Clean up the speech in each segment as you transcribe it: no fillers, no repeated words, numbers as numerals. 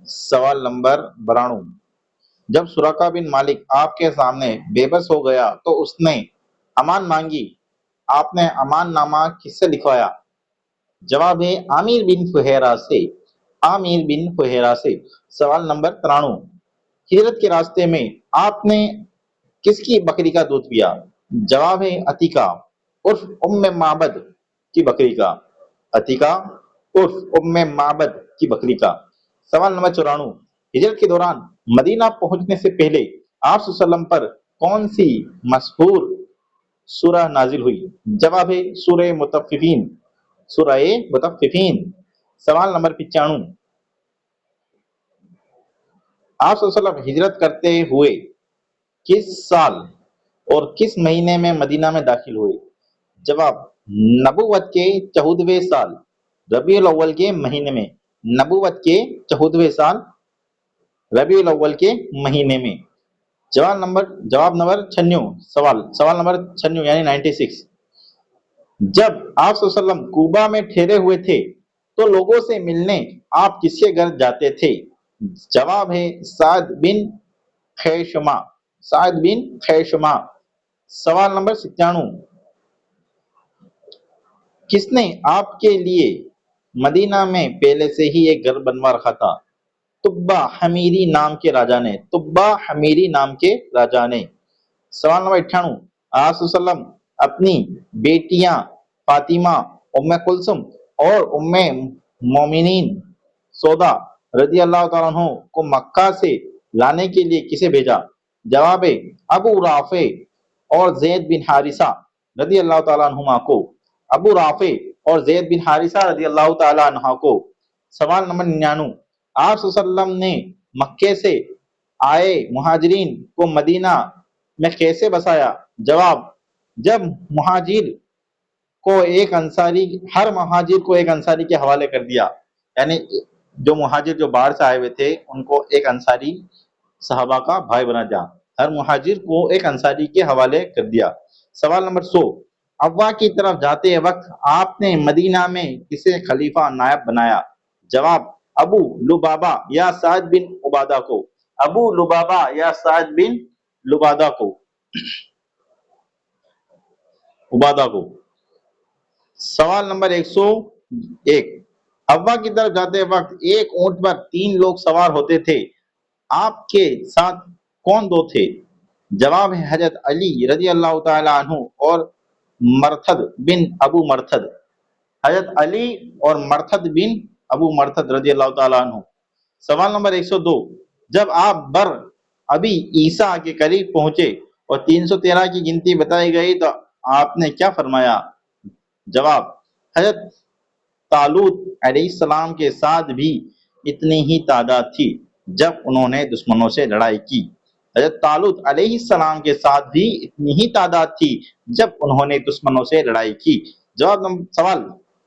سوال نمبر 92۔ جب سراقہ بن مالک آپ کے سامنے بے بس ہو گیا تو اس نے امان مانگی، آپ نے امان نامہ کس سے لکھوایا؟ جواب ہے عامر بن فہیرہ سے، عامر بن فہیرہ سے۔ سوال نمبر 93۔ ہجرت کے راستے میں آپ نے کس کی بکری کا دودھ پیا؟ جواب ہے عتیقہ عرف ام معبد کی بکری کا، عتیقہ عرف ام معبد کی بکری کا۔ سوال نمبر 94۔ ہجرت کے دوران مدینہ پہنچنے سے پہلے آپ صلی اللہ علیہ وسلم پر کون سی مشہور سورہ نازل ہوئی؟ جواب ہے سورہ مطففین، سورہ مطففین۔ سوال نمبر 95۔ آپ صلی اللہ علیہ وسلم ہجرت کرتے ہوئے کس سال اور کس مہینے میں مدینہ میں داخل ہوئے؟ جواب نبوت کے 14ویں سال ربیع الاول کے مہینے میں، نبوت کے 14ویں سال ربیع الاول کے مہینے میں۔ جواب نمبر 96۔ سوال نمبر 96 یعنی 96۔ جب آپ صلی اللہ علیہ وسلم کوبا میں ٹھہرے ہوئے تھے تو لوگوں سے ملنے آپ کس کے گھر جاتے تھے؟ جواب ہے سعد بن خیشمہ، سعد بن خیشمہ۔ سوال نمبر 97۔ کس نے آپ کے لیے مدینہ میں پہلے سے ہی ایک گھر بنوا رکھا تھا؟ طبہ حمیری نام کے راجا نے، طبہ حمیری نام کے راجا نے۔ سوال نمبر 98۔ آپ صلی اللہ علیہ وسلم اپنی بیٹیاں فاطمہ، ام کلثوم اور ام مومنین سودا رضی اللہ تعالیٰ عنہ کو مکہ سے لانے کے لیے کسے بھیجا؟ جواب ہے ابو رافع اور زید بن حارثہ رضی اللہ تعالیٰ عنہما کو، ابو رافع اور زید بن حارثہ رضی اللہ تعالیٰ عنہ کو۔ سوال نمبر 99۔ آپ صلی اللہ علیہ وسلم نے مکے سے آئے مہاجرین کو مدینہ میں کیسے بسایا؟ جواب جب مہاجر کو ایک انصاری، ہر مہاجر کو ایک انصاری کے حوالے کر دیا، یعنی جو مہاجر جو باہر سے آئے ہوئے تھے ان کو ایک انصاری صحابہ کا بھائی بنا دیا، ہر مہاجر کو ایک انصاری کے حوالے کر دیا۔ سوال نمبر 100۔ ابوا کی طرف جاتے وقت آپ نے مدینہ میں کسے خلیفہ نائب بنایا؟ جواب ابو لبابہ یا سعد بن عبادہ کو، ابو لبابہ یا سعد بن لبادہ کو، عبادہ کو۔ سوال نمبر 101۔ ابوا کی طرف جاتے وقت ایک اونٹ پر 3 لوگ سوار ہوتے تھے، آپ کے ساتھ کون 2 تھے؟ جواب ہے حضرت علی رضی اللہ تعالی عنہ اور مرتھد بن ابو مرتھد، حضرت علی اور مرتھد بن ابو مرتھد رضی اللہ تعالی عنہ۔ سوال نمبر 102۔ جب آپ بر ابی عیسیٰ کے قریب پہنچے اور 313 کی گنتی بتائی گئی تو آپ نے کیا فرمایا؟ جواب حضرت طالوت علیہ السلام کے ساتھ بھی اتنی ہی تعداد تھی جب انہوں نے دشمنوں سے لڑائی کی، حضرت طالوت علیہ السلام کے ساتھ بھی اتنی ہی تعداد تھی جب انہوں نے دشمنوں سے لڑائی کی۔ سوال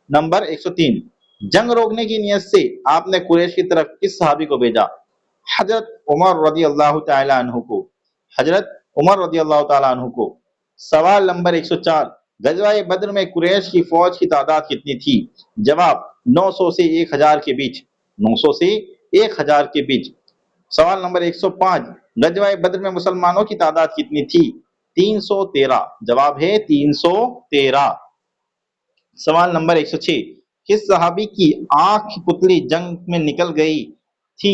نمبر 103۔ جنگ روکنے کی نیت سے آپ نے قریش کی طرف کس صحابی کو بھیجا؟ حضرت عمر رضی اللہ تعالی عنہ کو، حضرت عمر رضی اللہ تعالی عنہ کو۔ سوال نمبر 104۔ غزوہ بدر میں قریش کی فوج کی تعداد کتنی تھی؟ جواب 900 سے 1000 کے بیچ، 900 سے 1000 کے بیچ۔ سوال نمبر 105۔ غزوہ بدر میں مسلمانوں کی تعداد کتنی تھی؟ 313، جواب ہے 313۔ سوال نمبر 106۔ کس صحابی کی آنکھ کی پتلی جنگ میں نکل گئی تھی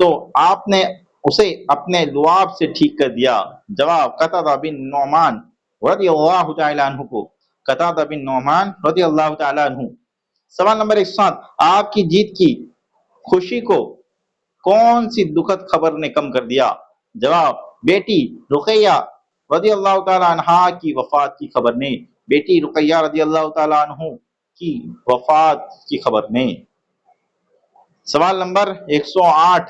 تو آپ نے اسے اپنے لعاب سے ٹھیک کر دیا؟ جواب قتادہ بن نعمان رضی اللہ تعالی عنہ کو، قتادہ بن نعمان رضی اللہ تعالی عنہ۔ سوال نمبر 107۔ آپ کی جیت کی خوشی کو کون سی دکھد خبر نے کم کر دیا؟ جواب بیٹی رقیہ رضی اللہ تعالی عنہ کی وفات کی خبر نے، بیٹی رقیہ رضی اللہ تعالی عنہ کی وفات کی خبر نے۔ سوال نمبر 108۔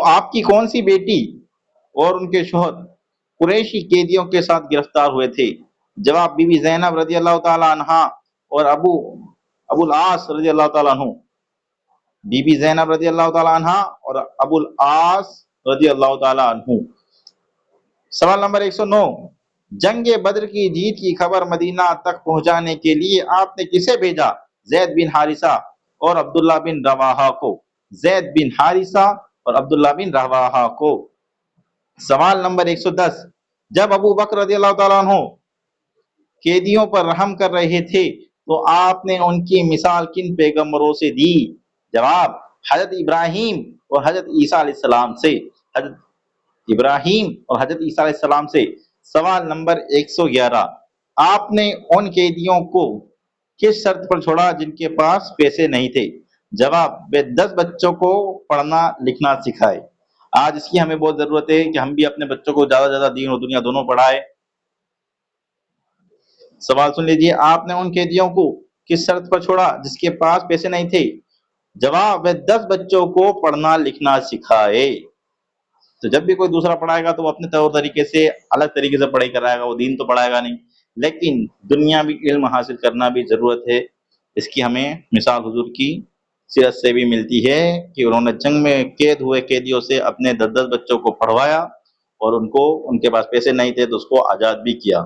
آپ کی کون سی بیٹی اور ان کے شوہر قریشی قیدیوں کے ساتھ گرفتار ہوئے تھے؟ جواب بی بی زینب رضی اللہ تعالی عنہ اور ابو العاص رضی اللہ تعالی عنہ، بی بی زینب رضی اللہ تعالی عنہ اور ابو العاص رضی اللہ تعالی عنہ۔ سوال نمبر 109۔ جنگ بدر کی جیت کی خبر مدینہ تک پہنچانے کے لیے آپ نے کسے بھیجا؟ زید بن حارثہ اور عبداللہ بن رواحہ کو۔ زید بن حارثہ اور عبداللہ بن رواحہ کو۔ سوال نمبر 110، جب ابو بکر رضی اللہ تعالیٰ عنہ قیدیوں پر رحم کر رہے تھے تو آپ نے ان کی مثال کن پیغمبروں سے دی؟ جواب، حضرت ابراہیم اور حضرت عیسیٰ علیہ السلام سے۔ حضرت ابراہیم اور حضرت عیسیٰ علیہ السلام سے۔ سوال نمبر 111، آپ نے ان قیدیوں کو کس شرط پر چھوڑا جن کے پاس پیسے نہیں تھے؟ جواب، وہ 10 بچوں کو پڑھنا لکھنا سکھائے۔ آج اس کی ہمیں بہت ضرورت ہے کہ ہم بھی اپنے بچوں کو زیادہ سے زیادہ دین اور دنیا دونوں پڑھائے۔ سوال سن لیجیے، آپ نے ان قیدیوں کو کس شرط پر چھوڑا جس کے پاس پیسے نہیں تھے؟ جواب، وہ 10 بچوں کو پڑھنا لکھنا سکھائے۔ تو جب بھی کوئی دوسرا پڑھائے گا تو وہ اپنے طور طریقے سے الگ طریقے سے پڑھائی کرائے گا، وہ دین تو پڑھائے گا نہیں، لیکن دنیاوی علم حاصل کرنا بھی ضرورت ہے۔ اس کی ہمیں مثال حضور کی سیرت سے بھی ملتی ہے کہ انہوں نے جنگ میں قید ہوئے قیدیوں سے اپنے 10 بچوں کو پڑھوایا اور ان کے پاس پیسے نہیں تھے تو اس کو آزاد بھی کیا۔